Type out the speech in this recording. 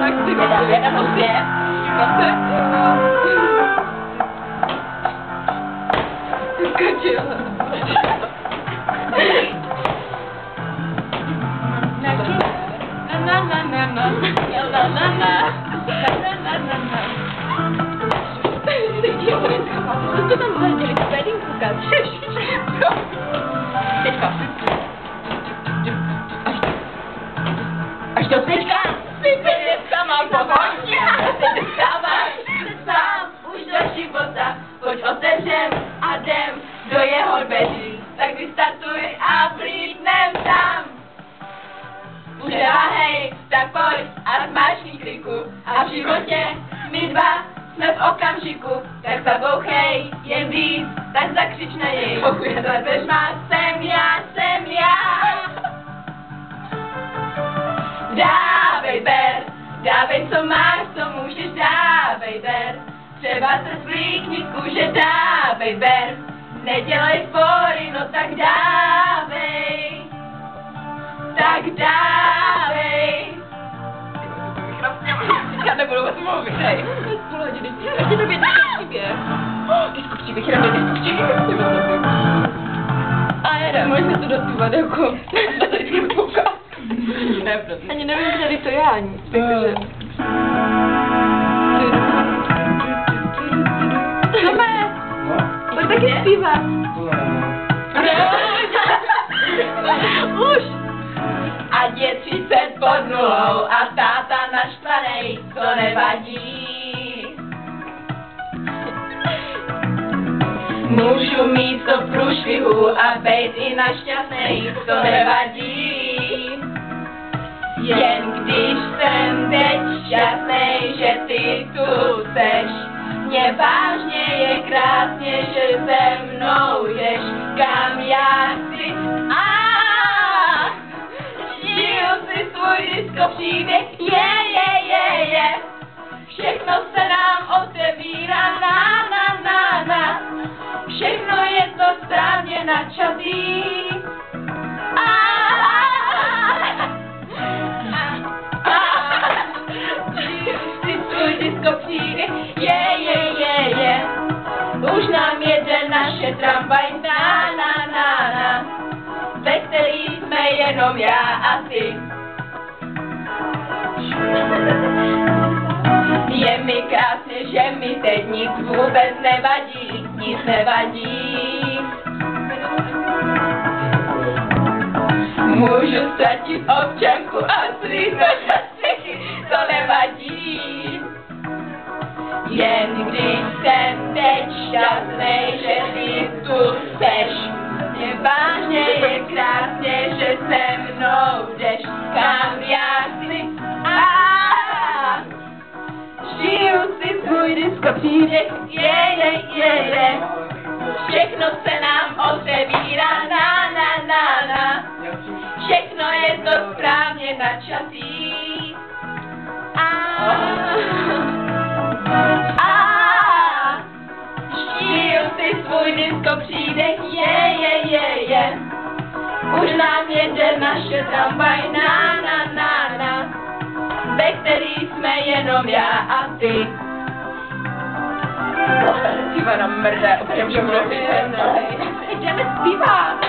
Tak si vydávě, nebo zpěv. Skočil. Co to tam hleděli? Wedding kukat. Teďka. Až do teďka. Vypět sama pohodně. Teď vstáváš se sám už do života. Pojď otevřem a jdem do jeho dveří. Tak vystartuj a vlítnem tam. Už neváhej, tak pojď a zmáčkni kliku. A v životě my dva jsme v okamžiku. Tak zabouchej, jen víc, tak zakřič na něj. Pokud za dveřma jsem já. Dávej ber, dávej co máš, co můžeš, dávej ber. Třeba se svlíkni z kůže, dávej ber. Nedělej spory, no tak dávej. Tak dávej. Já nebudu o tom mluvit, hej. Půl hodiny. Ještě to vědět příběh. Příběh, jenom vědět příběh. A jedem. Můžeme to dospívat jako. Na to vždycky koukat. Ne, protože. Ani nevím, kde to je ani. Takže. Tome! Pojď taky zpívat. Už! Ať je 30 pod nulou a táta naštvanej, to nevadí. Můžu mít to v průšvihu a bejt i našťastnej, to nevadí. Jen když jsem teď šťastnej, že ty tu seš, mě vážně je krásně, že se mnou jdeš, kam já chci. Žiju si svůj disco příběh, je. Všechno se nám otevírá, na. Všechno je to správně načatý. Žiju si svůj disco příběh, je. Už nám jede naše tramvaj, na. Ve který jsme jenom já a ty. Je mi krásně, že mi teď nic vůbec nevadí, Můžu ztratit občanku a slíznout na střechy, to nevadí. Jen když jsem teď šťastnej, že ty tu seš, mě vážně je krásně, že se mnou jdeš, kam já chci. Žiju si svůj disco příběh, je. Všechno se nám otevírá, na. Všechno je to správně načatý. Žiju si svůj disco příběh, je. Už nám jede naše tramvaj, na. Ve který jsme jenom já a ty. Ivana mrde, opět můžu mluvit. Jdeme zpívat.